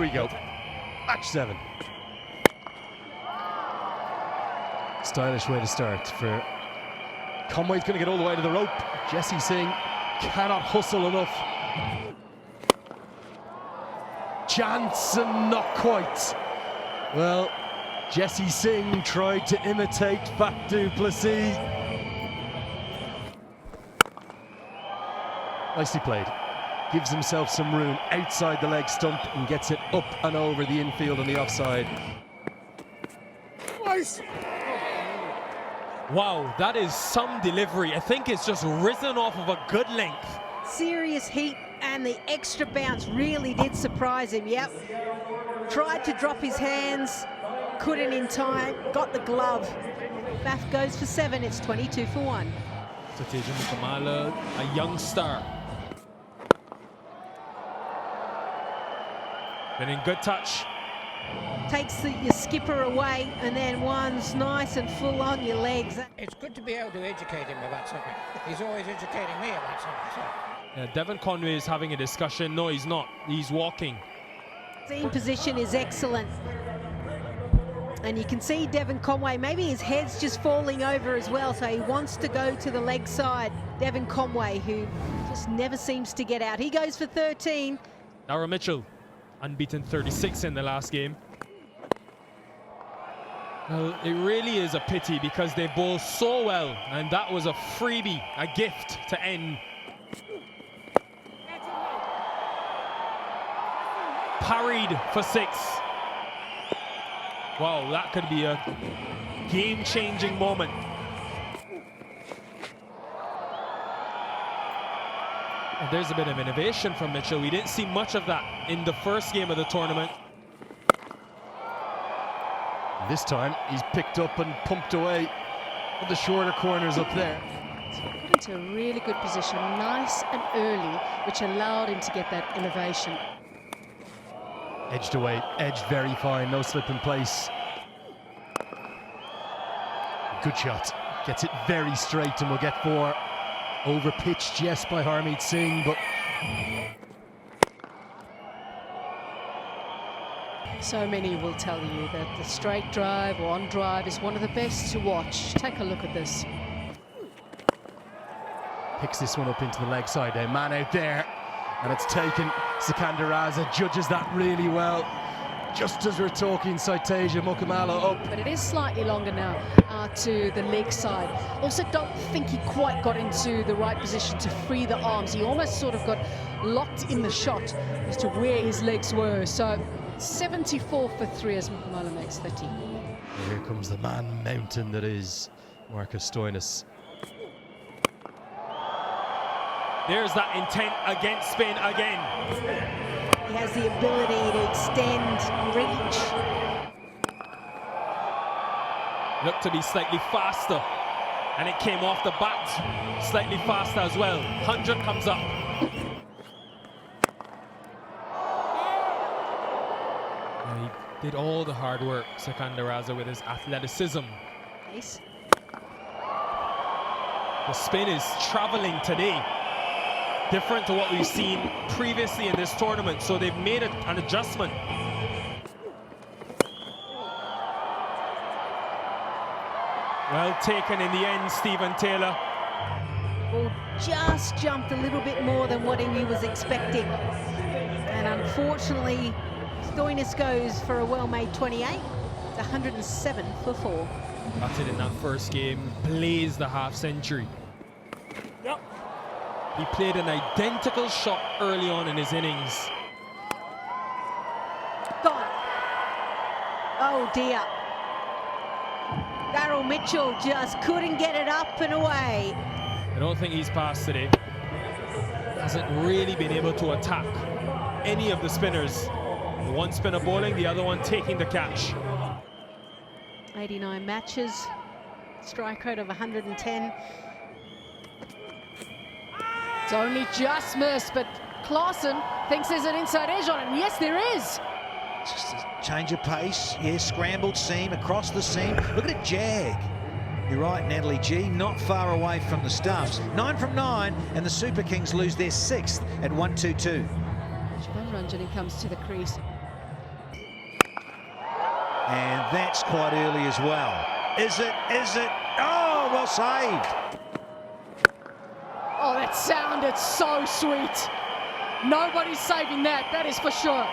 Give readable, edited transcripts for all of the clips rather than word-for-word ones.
we go. Match 7. Stylish way to start for Conway's going to get all the way to the rope. Jesse Singh cannot hustle enough. Jansen not quite. Well, Jesse Singh tried to imitate Fat du Plessis. Nicely played. Gives himself some room outside the leg stump and gets it up and over the infield on the offside. Nice. Wow, that is some delivery. I think it's just risen off of a good length. Serious heat, and the extra bounce really did surprise him. Yep. Tried to drop his hands, couldn't in time, got the glove. Baf goes for 7, it's 22 for 1. Sateja Mukamala, a young star. Been in good touch. Takes your skipper away, and then one's nice and full on your legs. It's good to be able to educate him about something. He's always educating me about something. So. Yeah, Devon Conway is having a discussion. No, he's not. He's walking. Seam position is excellent. And you can see Devon Conway, maybe his head's just falling over as well, so he wants to go to the leg side. Devon Conway, who just never seems to get out. He goes for 13. Darragh Mitchell, unbeaten 36 in the last game. Well, it really is a pity because they bowl so well, and that was a freebie, a gift to end. Parried for 6. Wow, that could be a game-changing moment. And there's a bit of innovation from Mitchell. We didn't see much of that in the first game of the tournament. This time he's picked up and pumped away with the shorter corners up there. So he got into a really good position, nice and early, which allowed him to get that elevation. Edged away, edged very fine, no slip in place. Good shot, gets it very straight and will get 4. Over pitched, yes, by Harmeet Singh, but So many will tell you that the straight drive or on drive is one of the best to watch. Take a look at this. picks this one up into the leg side. A man out there, and it's taken. Sikander Raza judges that really well. Just as we're talking, Saiteja Mukamala up. But it is slightly longer now to the leg side. Also, don't think he quite got into the right position to free the arms. He almost sort of got locked in the shot as to where his legs were. So 74 for 3 as Mukamala makes 30. Here comes the man mountain that is Marcus Stoinis. There's that intent against spin again. He has the ability to extend reach. Looked to be slightly faster, and it came off the bat slightly faster as well. 100 comes up. And he did all the hard work, Sikander Raza, with his athleticism. Nice. The spin is traveling today, different to what we've seen previously in this tournament, so they've made an adjustment. Well taken in the end, Stephen Taylor. Well, just jumped a little bit more than what he was expecting. And unfortunately, Stoinis goes for a well-made 28. It's 107 for 4. Batted in that first game, blazed the half-century. Yep. He played an identical shot early on in his innings. Gone. Oh dear. Darragh Mitchell just couldn't get it up and away. I don't think he's passed today. Hasn't really been able to attack any of the spinners. The one spinner bowling, the other one taking the catch. 89 matches, strike rate of 110. It's only just missed, but Klaasen thinks there's an inside edge on it. And yes, there is. Just a change of pace. Yeah, scrambled seam across the seam. Look at it jag. You're right, Natalie G. Not far away from the Stuffs. 9 from 9, and the Super Kings lose their 6th at 122. Shivan Ranjani comes to the crease. And that's quite early as well. Is it? Is it? Oh, well saved. Oh, that sounded so sweet. Nobody's saving that, that is for sure.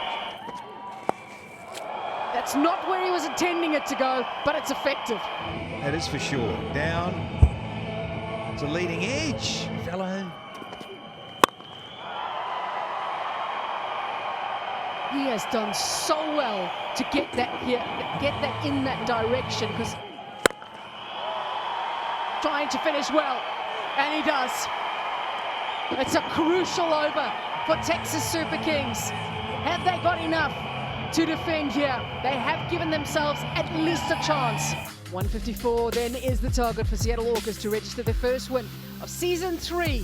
That's not where he was intending it to go, but it's effective. That is for sure. Down to leading edge. Fellow. He has done so well to get that here, get that in that direction, because trying to finish well, and he does. It's a crucial over for Texas Super Kings. Have they got enough to defend here? They have given themselves at least a chance. 154 then is the target for Seattle Orcas to register their first win of season 3.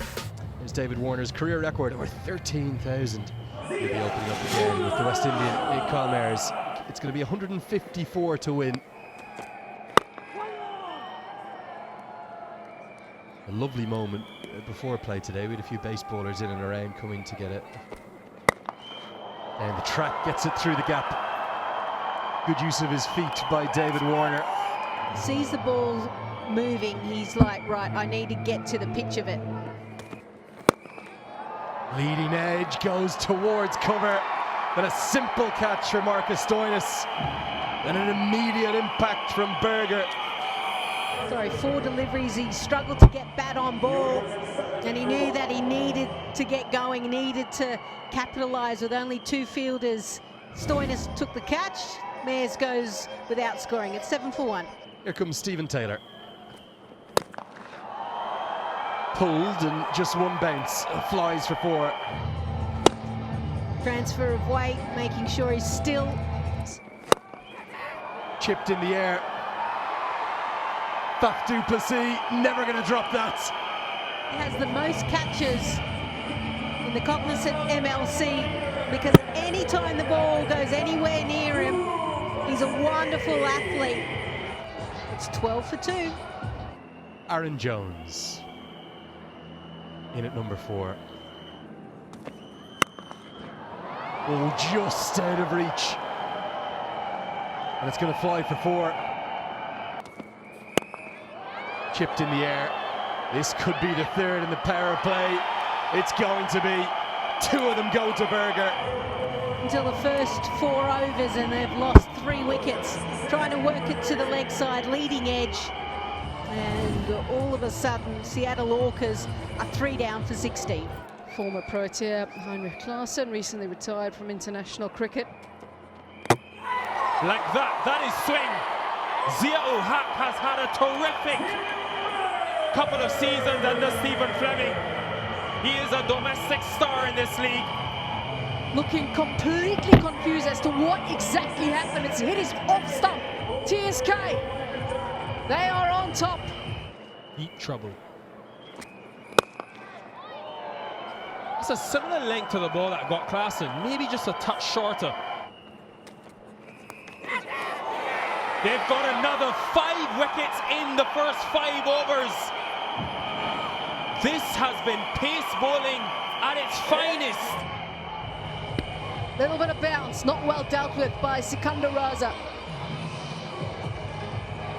There's David Warner's career record over 13,000. He'll be opening up again with the West Indian Calmares. It's going to be 154 to win. A lovely moment before play today. We had a few baseballers in and around coming to get it. And the track gets it through the gap. Good use of his feet by David Warner. Sees the ball moving, he's like, right, I need to get to the pitch of it. Leading edge goes towards cover. But a simple catch for Marcus Stoinis. And an immediate impact from Berger. Sorry, 4 deliveries, he struggled to get bat on ball, and he knew that he needed to get going, needed to capitalise with only 2 fielders. Stoinis took the catch, Mares goes without scoring. It's 7 for 1. Here comes Stephen Taylor. Pulled and just one bounce, flies for 4. Transfer of weight, making sure he's still. Chipped in the air. Faf du Plessis, never going to drop that. He has the most catches in the Cognizant MLC, because anytime the ball goes anywhere near him, he's a wonderful athlete. It's 12 for 2. Aaron Jones in at number 4. Oh, just out of reach. And it's going to fly for 4. Chipped in the air. This could be the 3rd in the power play. It's going to be. 2 of them go to Berger. Until the first 4 overs, and they've lost 3 wickets. Trying to work it to the leg side, leading edge. And all of a sudden, Seattle Orcas are 3 down for 16. Former Protea Heinrich Klaassen recently retired from international cricket. Like that is swing. Zia-ul Haq has had a terrific couple of seasons under Stephen Fleming. He is a domestic star in this league. Looking completely confused as to what exactly happened. It's hit his off stump. TSK, they are on top. Deep trouble. It's a similar length to the ball that got Klaassen, maybe just a touch shorter. They've got another 5 wickets in the first 5 overs. This has been pace bowling at its finest. Little bit of bounce, not well dealt with by Sikandar Raza.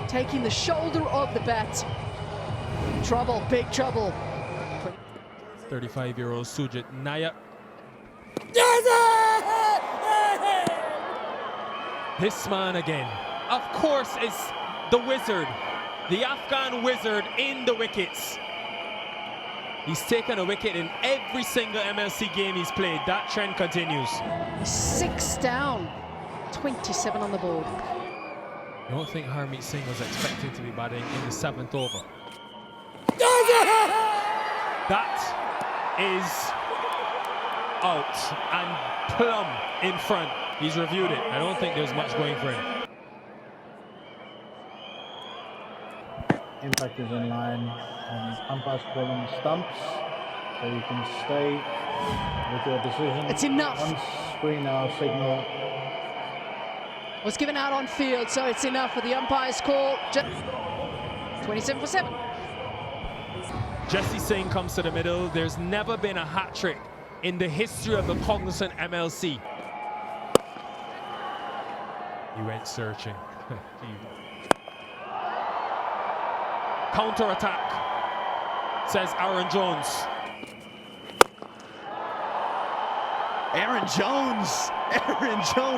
Taking the shoulder of the bat. Trouble, big trouble. 35-year-old Sujit Nayak. This man again, of course, is the wizard, the Afghan wizard in the wickets. He's taken a wicket in every single MLC game he's played. That trend continues. 6 down, 27 on the board. I don't think Harmeet Singh was expecting to be batting in the 7th over. That is out and plumb in front. He's reviewed it. I don't think there's much going for him. Impact is in line, and umpires call on stumps, so you can stay with your decision. It's enough. On screen now signal. Was given out on field, so it's enough for the umpire's call. 27 for 7. Jesse Singh comes to the middle. There's never been a hat-trick in the history of the Cognizant MLC. He went searching. Counter attack, says Aaron Jones. Aaron Jones,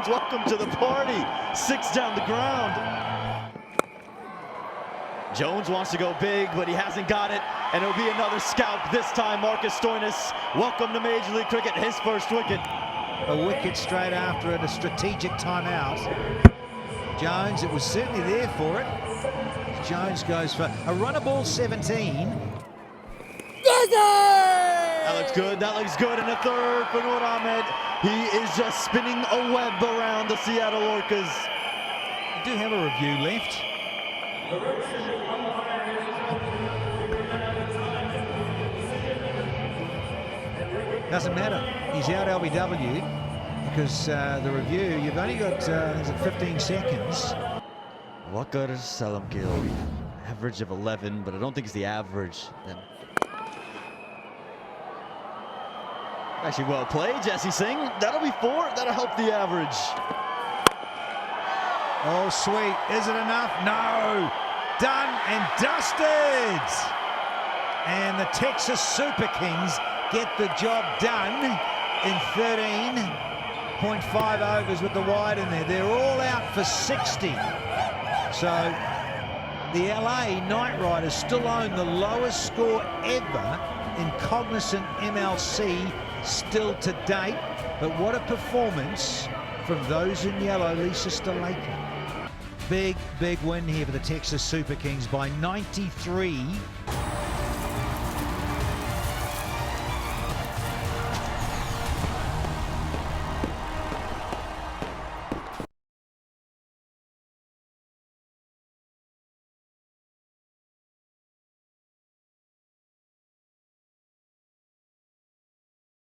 welcome to the party. 6 down the ground. Jones wants to go big, but he hasn't got it, and it'll be another scalp this time. Marcus Stoinis, welcome to Major League Cricket, his first wicket. A wicket straight after it, a strategic timeout. Jones, it was certainly there for it. Jones goes for a runner ball 17. That looks good in the third for Noor Ahmed. He is just spinning a web around the Seattle Orcas. We do have a review left. Doesn't matter. He's out LBW because the review, you've only got 15 seconds. Agar Salam Gill, average of 11, but I don't think it's the average. Actually well played, Jesse Singh. That'll be 4, that'll help the average. Oh, sweet. Is it enough? No. Done and dusted. And the Texas Super Kings get the job done in 13.5 overs with the wide in there. They're all out for 60. So the LA Knight Riders still own the lowest score ever in Cognizant MLC still to date. But what a performance from those in yellow. Lisa Stalaker. Big win here for the Texas Super Kings by 93.